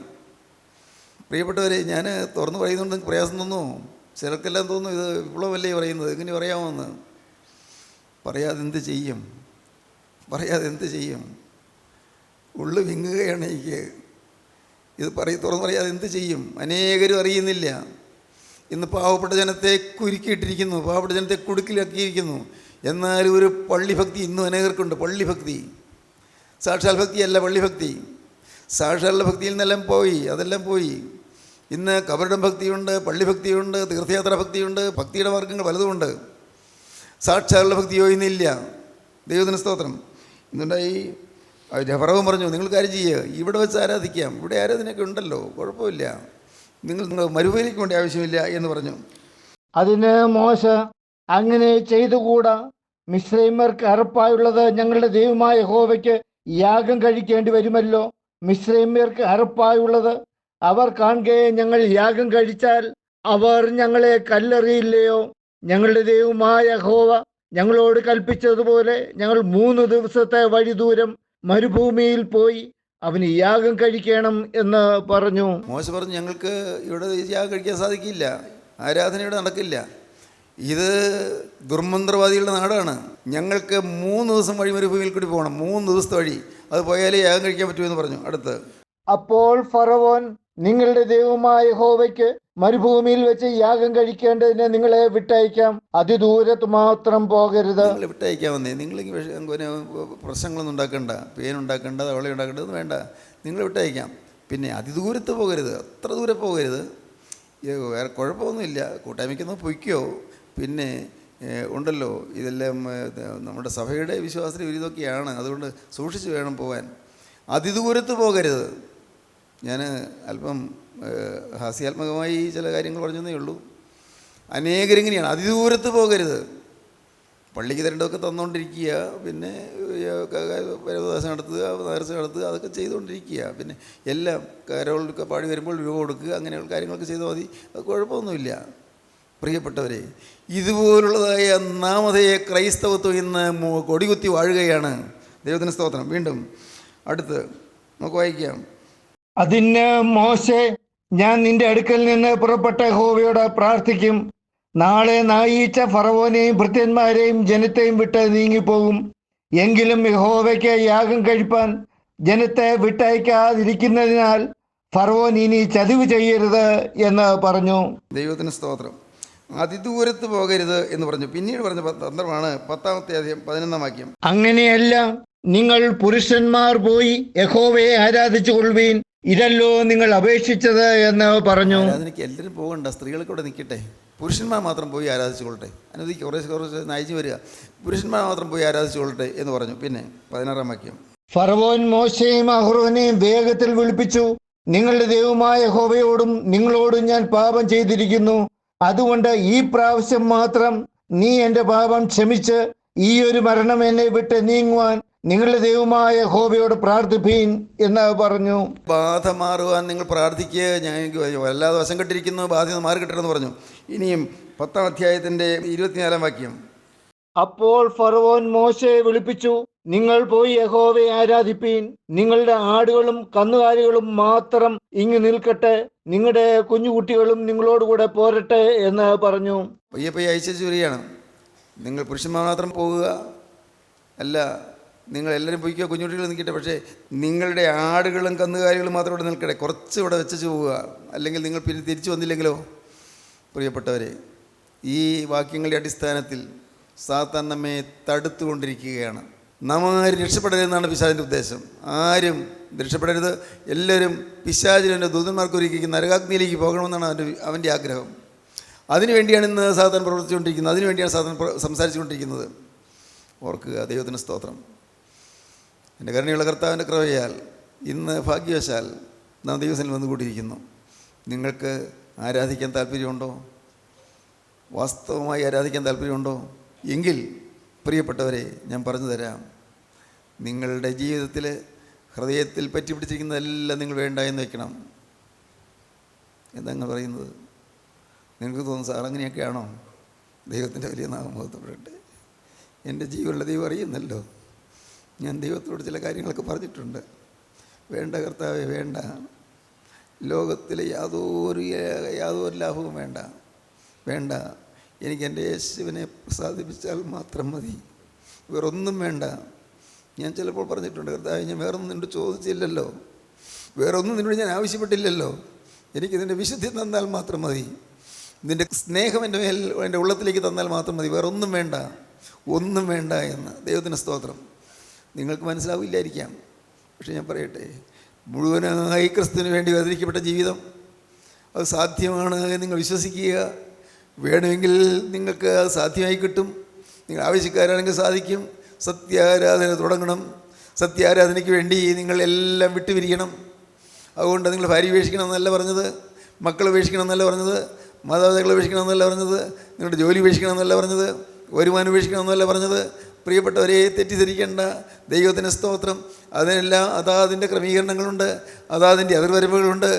പ്രിയപ്പെട്ടവരെ, ഞാൻ തുറന്നു പറയുന്നുണ്ട് പ്രയാസം തോന്നുന്നു, ചിലർക്കെല്ലാം തോന്നുന്നു ഇത് വിപ്ലവമല്ലേ പറയുന്നത്, എങ്ങനെ പറയാമെന്ന്. പറയാതെ എന്ത് ചെയ്യും? ഉള്ളു വിങ്ങുകയാണ് എനിക്ക്. ഇത് തുറന്നു പറയാതെ എന്ത് ചെയ്യും? അനേകരും അറിയുന്നില്ല. ഇന്ന് പാവപ്പെട്ട ജനത്തെ കുരുക്കിയിട്ടിരിക്കുന്നു, പാവപ്പെട്ട ജനത്തെ കുടുക്കിലാക്കിയിരിക്കുന്നു. എന്നാൽ ഒരു പള്ളിഭക്തി ഇന്നും അനേകർക്കുണ്ട്. പള്ളിഭക്തി, സാക്ഷാൽ ഭക്തിയല്ല, പള്ളിഭക്തി. സാക്ഷാലുള്ള ഭക്തിയിൽ നിന്നെല്ലാം അതെല്ലാം പോയി. ഇന്ന് കബറിടം ഭക്തിയുണ്ട്, പള്ളിഭക്തിയുണ്ട്, തീർത്ഥയാത്രാ ഭക്തിയുണ്ട്, ഭക്തിയുടെ മാർഗങ്ങൾ പലതുമുണ്ട്. സാക്ഷാലുള്ള ഭക്തിയോ ഇന്നില്ല. ദൈവത്തിന് സ്തോത്രം. എന്നുണ്ടായി ഫറവോൻ പറഞ്ഞു, നിങ്ങൾ കാര്യം ചെയ്യുക, ഇവിടെ വെച്ച് ആരാധിക്കാം, ഇവിടെ ആരാധനയൊക്കെ ഉണ്ടല്ലോ, കുഴപ്പമില്ല, നിങ്ങൾ മരുഭൂമിയിലേക്ക് വേണ്ട ആവശ്യമില്ല എന്ന് പറഞ്ഞു. അതിന് മോശ, അങ്ങനെ ചെയ്തുകൂടാ, മിസ്രൈമ്യർക്ക് അറപ്പായുള്ളത് ഞങ്ങളുടെ ദൈവമായ യഹോവയ്ക്ക് യാഗം കഴിക്കേണ്ടി വരുമല്ലോ. മിസ്രൈമ്യർക്ക് അറപ്പായുള്ളത് അവർ കാണുകയെ ഞങ്ങൾ യാഗം കഴിച്ചാൽ അവർ ഞങ്ങളെ കല്ലെറിയില്ലയോ? ഞങ്ങളുടെ ദൈവമായ യഹോവ ഞങ്ങളോട് കൽപ്പിച്ചതുപോലെ ഞങ്ങൾ 3 ദിവസത്തെ വഴി ദൂരം മരുഭൂമിയിൽ പോയി അവന് യാഗം കഴിക്കണം എന്ന് പറഞ്ഞു. മോശ പറഞ്ഞു, ഞങ്ങൾക്ക് ഇവിടെ യാഗം കഴിക്കാൻ സാധിക്കില്ല, ആരാധന ഇവിടെ നടക്കില്ല, ഇത് ദുർമന്ത്രവാദികളുടെ നാടാണ്, ഞങ്ങൾക്ക് 3 ദിവസം വഴി മരുഭൂമിയിൽ കൂടി പോകണം, 3 ദിവസത്തെ വഴി, അത് പോയാലേ യാഗം കഴിക്കാൻ പറ്റുമെന്ന് പറഞ്ഞു. അടുത്ത്, അപ്പോൾ ഫറവോൻ, നിങ്ങളുടെ ദൈവമായ യഹോവയ്ക്ക് മരുഭൂമിയിൽ വെച്ച് യാഗം കഴിക്കേണ്ടതിന് നിങ്ങളെ വിട്ടയക്കാം, അതിദൂരത്ത് മാത്രം പോകരുത്. നിങ്ങൾ വിട്ടയക്കാമെന്നേ, നിങ്ങൾ പിന്നെ പ്രശ്നങ്ങളൊന്നും ഉണ്ടാക്കണ്ട, പേനുണ്ടാക്കേണ്ട, തവള ഉണ്ടാക്കേണ്ടതൊന്നും വേണ്ട, നിങ്ങൾ വിട്ടയക്കാം. പിന്നെ അതിദൂരത്ത് പോകരുത്, അത്ര ദൂരെ പോകരുത്, വേറെ കുഴപ്പമൊന്നുമില്ല, കൂട്ടായ്മയ്ക്കൊന്നും പൊയ്ക്കോ. പിന്നെ ഉണ്ടല്ലോ, ഇതെല്ലാം നമ്മുടെ സഭയുടെ വിശ്വാസത്തിന് വിരുദ്ധമൊക്കെയാണ്, അതുകൊണ്ട് സൂക്ഷിച്ച് വേണം പോകാൻ. അതിദൂരത്ത് പോകരുത്. ഞാൻ അല്പം ഹാസ്യാത്മകമായി ചില കാര്യങ്ങൾ പറഞ്ഞതേ ഉള്ളൂ. അനേകരിങ്ങനെയാണ്, അതിദൂരത്ത് പോകരുത്. പള്ളിക്ക് തരേണ്ടതൊക്കെ തന്നുകൊണ്ടിരിക്കുക, പിന്നെ പരവദാസം നടത്തുക, നേർച്ച നടത്തുക, അതൊക്കെ ചെയ്തുകൊണ്ടിരിക്കുക, പിന്നെ എല്ലാം കരോളൊക്കെ പാടി വരുമ്പോൾ രൂപ കൊടുക്കുക, അങ്ങനെയുള്ള കാര്യങ്ങളൊക്കെ ചെയ്താൽ മതി, അത് കുഴപ്പമൊന്നുമില്ല. പ്രിയപ്പെട്ടവരെ, ഇതുപോലുള്ളതായ നാമധേയ ക്രൈസ്തവത്വം ഇന്ന് കൊടികുത്തി വാഴുകയാണ്. ദൈവത്തിന് സ്തോത്രം. വീണ്ടും അടുത്ത് നമുക്ക് വായിക്കാം. അതിന് മോശെ, ഞാൻ നിന്റെ അടുക്കൽ നിന്ന് പുറപ്പെട്ട യഹോവയോട് പ്രാർത്ഥിക്കും, നാളെ നായീച്ച ഫറവോനെയും ഭൃത്യന്മാരെയും ജനത്തെയും വിട്ട് നീങ്ങിപ്പോകും. എങ്കിലും യഹോവയ്ക്ക് യാഗം കഴിപ്പാൻ ജനത്തെ വിട്ടയക്കാതിരിക്കുന്നതിനാൽ ഫറവോൻ ഇനി ചതിവ് ചെയ്യരുത് എന്ന് പറഞ്ഞു. ദൈവത്തിന് സ്തോത്രം. അതിദൂരത്ത് പോകരുത് എന്ന് പറഞ്ഞു. പിന്നീട് പറഞ്ഞ തന്ത്രമാണ് 10-ാമത്തെ അധ്യായം 11-ാം വാക്യം. അങ്ങനെയല്ല, നിങ്ങൾ പുരുഷന്മാർ പോയി യഹോവയെ ആരാധിച്ചു കൊള്ളുവീൻ, ഇതല്ലോ നിങ്ങൾ അപേക്ഷിച്ചത് എന്ന് പറഞ്ഞു. ആരാധനയ്ക്ക് എല്ലാവരും പോകണ്ട, സ്ത്രീകളൊക്കെ ഇവിടെ നിൽക്കട്ടെ, പുരുഷന്മാർ മാത്രം പോയി ആരാധിച്ചു കൊള്ളട്ടെ. അനുവദിക്കുക, കുറച്ച് നയിച്ചു വരിക, പുരുഷന്മാർ മാത്രം പോയി ആരാധിച്ചു കൊള്ളട്ടെ എന്ന് പറഞ്ഞു. പിന്നെ 16-ാം വാക്യം. ഫറവോൻ മോശെയും അഹ്റോനെയും വേഗത്തിൽ വിളിപ്പിച്ചു, നിങ്ങളുടെ ദൈവമായ യഹോവയോടും നിങ്ങളോടും ഞാൻ പാപം ചെയ്തിരിക്കുന്നു, അതുകൊണ്ട് ഈ പ്രാവശ്യം മാത്രം നീ എൻ്റെ പാപം ക്ഷമിച്ച് ഈ ഒരു മരണം എന്നെ വിട്ട് നീങ്ങുവാൻ നിങ്ങളുടെ ദൈവമായ യഹോവയോട് പ്രാർത്ഥിപ്പീൻ എന്ന് പറഞ്ഞു. ബാധ മാറുവാൻ നിങ്ങൾ പ്രാർത്ഥിക്കുക, ഞാൻ എനിക്ക് വല്ലാതെ വശം കെട്ടിരിക്കുന്നു, ബാധ മാറി കിട്ടണമെന്ന് പറഞ്ഞു. ഇനിയും 10-ാം അധ്യായത്തിൻ്റെ 24-ാം വാക്യം. അപ്പോൾ ഫറവോൻ മോശയെ വിളിപ്പിച്ചു, നിങ്ങൾ പോയി യഹോവയെ ആരാധിപ്പീൻ, നിങ്ങളുടെ ആടുകളും കന്നുകാലികളും മാത്രം ഇങ്ങ് നിൽക്കട്ടെ, നിങ്ങളുടെ കുഞ്ഞുകുട്ടികളും നിങ്ങളോടുകൂടെ പോരട്ടെ എന്ന് പറഞ്ഞു. പയ്യെ അയച്ചു വരികയാണ്. നിങ്ങൾ പുരുഷന്മാർ മാത്രം പോകുക അല്ല, നിങ്ങൾ എല്ലാവരും പൊയ്ക്കോ, കുഞ്ഞുകുട്ടികൾ നിൽക്കട്ടെ, പക്ഷേ നിങ്ങളുടെ ആടുകളും കന്നുകാലികളും മാത്രം ഇവിടെ നിൽക്കട്ടെ, കുറച്ച് ഇവിടെ വെച്ചു പോവുക, അല്ലെങ്കിൽ നിങ്ങൾ പിന്നെ തിരിച്ചു വന്നില്ലെങ്കിലോ. പ്രിയപ്പെട്ടവരെ, ഈ വാക്യങ്ങളുടെ അടിസ്ഥാനത്തിൽ സാത്താൻ നമ്മെ തടുത്തുകൊണ്ടിരിക്കുകയാണ്. നാം ആരും രക്ഷപ്പെടരുതെന്നാണ് പിശാചിൻ്റെ ഉദ്ദേശം. ആരും രക്ഷപ്പെടരുത്, എല്ലാവരും പിശാചിൻ്റെ ദൂതന്മാർക്ക് ഒരുക്കിക്കുന്ന നരകാഗ്നിയിലേക്ക് പോകണമെന്നാണ് അവൻ്റെ ആഗ്രഹം. അതിനുവേണ്ടിയാണ് ഇന്ന് സാത്താൻ പ്രവർത്തിച്ചുകൊണ്ടിരിക്കുന്നത്, അതിനുവേണ്ടിയാണ് സാത്താൻ സംസാരിച്ചുകൊണ്ടിരിക്കുന്നത്. ഓർക്കുക, ദൈവത്തിന് സ്തോത്രം. എൻ്റെ കരുണയുള്ള കർത്താവിൻ്റെ കൃപയാൽ ഇന്ന് ഭാഗ്യവശാൽ നാം ദൈവസന്നിധിയിൽ വന്നുകൂടിയിരിക്കുന്നു. നിങ്ങൾക്ക് ആരാധിക്കാൻ താല്പര്യമുണ്ടോ? വാസ്തവമായി ആരാധിക്കാൻ താല്പര്യമുണ്ടോ? എങ്കിൽ പ്രിയപ്പെട്ടവരെ, ഞാൻ പറഞ്ഞു തരാം. നിങ്ങളുടെ ജീവിതത്തിൽ ഹൃദയത്തിൽ പറ്റിപ്പിടിച്ചിരിക്കുന്നതെല്ലാം നിങ്ങൾ വേണ്ട എന്ന് വയ്ക്കണം. എന്താ പറയുന്നത്? നിങ്ങൾക്ക് തോന്നുന്നു, സാർ അങ്ങനെയൊക്കെയാണോ? ദൈവത്തിൻ്റെ വലിയ നാമം മഹത്വപ്പെടട്ടെ. എൻ്റെ ജീവനുള്ള ദൈവം അറിയുന്നല്ലോ. ഞാൻ ദൈവത്തോട് ചില കാര്യങ്ങളൊക്കെ പറഞ്ഞിട്ടുണ്ട്. വേണ്ട കർത്താവേ, വേണ്ട, ലോകത്തിലെ യാതൊരു ലാഭവും വേണ്ട, വേണ്ട, എനിക്ക് എൻ്റെ യേശുവിനെ പ്രസാദിപ്പിച്ചാൽ മാത്രം മതി, വേറൊന്നും വേണ്ട. ഞാൻ ചിലപ്പോൾ പറഞ്ഞിട്ടുണ്ട്, കർത്താവേ, ഞാൻ വേറൊന്നും നിന്നോട് ചോദിച്ചില്ലല്ലോ, വേറൊന്നും നിന്നോട് ഞാൻ ആവശ്യപ്പെട്ടില്ലല്ലോ, എനിക്കിതിൻ്റെ വിശുദ്ധി തന്നാൽ മാത്രം മതി, നിൻ്റെ സ്നേഹം എൻ്റെ മേൽ എൻ്റെ ഉള്ളത്തിലേക്ക് തന്നാൽ മാത്രം മതി, വേറൊന്നും വേണ്ട, ഒന്നും വേണ്ട എന്ന്. ദൈവത്തിന് സ്തോത്രം. നിങ്ങൾക്ക് മനസ്സിലാവില്ലായിരിക്കാം, പക്ഷെ ഞാൻ പറയട്ടെ, മുഴുവനായി ക്രിസ്തുവിന് വേണ്ടി വേദനിക്കപ്പെട്ട ജീവിതം അത് സാധ്യമാണ് എന്ന് നിങ്ങൾ വിശ്വസിക്കുക. വേണമെങ്കിൽ നിങ്ങൾക്ക് അത് സാധ്യമായി കിട്ടും. നിങ്ങൾ ആവശ്യക്കാരാണെങ്കിൽ സാധിക്കും, സത്യാരാധന തുടങ്ങണം. സത്യാരാധനയ്ക്ക് വേണ്ടി നിങ്ങൾ എല്ലാം വിട്ടുപിരിക്കണം. അതുകൊണ്ട് നിങ്ങൾ ഭാര്യ ഉപേക്ഷിക്കണം എന്നല്ല പറഞ്ഞത്, മക്കളെ ഉപേക്ഷിക്കണം എന്നല്ല പറഞ്ഞത്, മാതാപിതാക്കളെ ഉപേക്ഷിക്കണം എന്നല്ല പറഞ്ഞത്, നിങ്ങളുടെ ജോലി ഉപേക്ഷിക്കണം എന്നല്ല പറഞ്ഞത്, വരുമാനം ഉപേക്ഷിക്കണം എന്നല്ല പറഞ്ഞത്. പ്രിയപ്പെട്ടവരെ, തെറ്റിദ്ധരിക്കേണ്ട. ദൈവത്തിന് സ്തോത്രം. അതിനെല്ലാം അതാതിൻ്റെ ക്രമീകരണങ്ങളുണ്ട്, അതാതിൻ്റെ അതിർവരമ്പുകളുണ്ട്.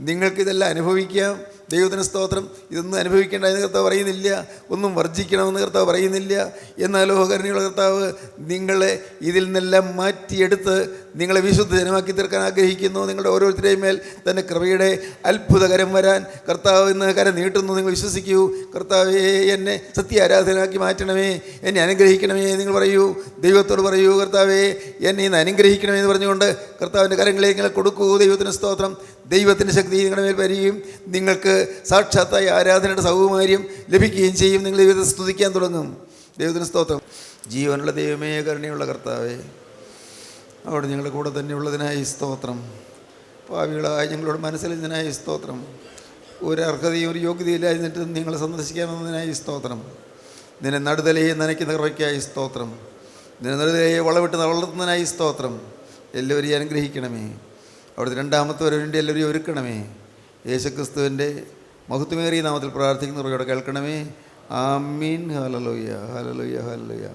നിങ്ങൾക്കിതെല്ലാം അനുഭവിക്കാം. ദൈവത്തിന് സ്തോത്രം. ഇതൊന്നും അനുഭവിക്കേണ്ട എന്ന് കർത്താവ് പറയുന്നില്ല, ഒന്നും വർജിക്കണമെന്ന് കർത്താവ് പറയുന്നില്ല. എന്നാലോ കരുണയുള്ള കർത്താവ് നിങ്ങളെ ഇതിൽ നിന്നെല്ലാം മാറ്റിയെടുത്ത് നിങ്ങളെ വിശുദ്ധ ജനമാക്കി തീർക്കാൻ ആഗ്രഹിക്കുന്നു. നിങ്ങളുടെ ഓരോരുത്തരുടെയും മേൽ തൻ്റെ കൃപയുടെ അത്ഭുതകരം വരാൻ കർത്താവ് ഇന്ന് കരം നീട്ടുന്നു. നിങ്ങൾ വിശ്വസിക്കൂ. കർത്താവേ, എന്നെ സത്യാരാധനാക്കി മാറ്റണമേ, എന്നെ അനുഗ്രഹിക്കണമേ നിങ്ങൾ പറയൂ. ദൈവത്തോട് പറയൂ, കർത്താവേ എന്നെ ഇന്ന് അനുഗ്രഹിക്കണമേ എന്ന് പറഞ്ഞുകൊണ്ട് കർത്താവിൻ്റെ കരങ്ങളിലേക്ക് നിങ്ങൾ കൊടുക്കൂ. ദൈവത്തിന് സ്തോത്രം. ദൈവത്തിൻ്റെ ശക്തി നിങ്ങളുടെ മേൽ വരികയും നിങ്ങൾക്ക് സാക്ഷാത്തായ ആരാധനയുടെ സൗകുമാര്യം ലഭിക്കുകയും ചെയ്യും. നിങ്ങൾ ദൈവത്തെ സ്തുതിക്കാൻ തുടങ്ങും. ദൈവത്തിന് സ്തോത്രം. ജീവനുള്ള ദൈവമേ, കരുണയുള്ള കർത്താവേ, അവിടെ ഞങ്ങളുടെ കൂടെ തന്നെ ഉള്ളതിനായി സ്തോത്രം. പാവികളായ ഞങ്ങളോട് മനസ്സിലതിനായി സ്തോത്രം. ഒരു അർഹതയും ഒരു യോഗ്യതയില്ലായിരുന്നിട്ട് നിങ്ങളെ സന്ദർശിക്കാമെന്നതിനായി സ്തോത്രം. നിന്നെ നടുതലയെ നനയ്ക്കുന്ന കൃപയ്ക്കായി സ്തോത്രം. നിന്നെ നടുതലയെ വളവിട്ട് വളർത്തുന്നതിനായി സ്തോത്രം. എല്ലാവരെയും അനുഗ്രഹിക്കണമേ. അവിടുത്തെ രണ്ടാമത്തെ വരവിൻ്റെ എല്ലാവരെയും ഒരുക്കണമേ. യേശുക്രിസ്തുവിൻ്റെ മഹത്വമേറിയ നാമത്തിൽ പ്രാർത്ഥിക്കുന്നവരോട് കേൾക്കണമേ. ആമീൻ. ഹല്ലേലൂയ, ഹല്ലേലൂയ, ഹല്ലേലൂയ.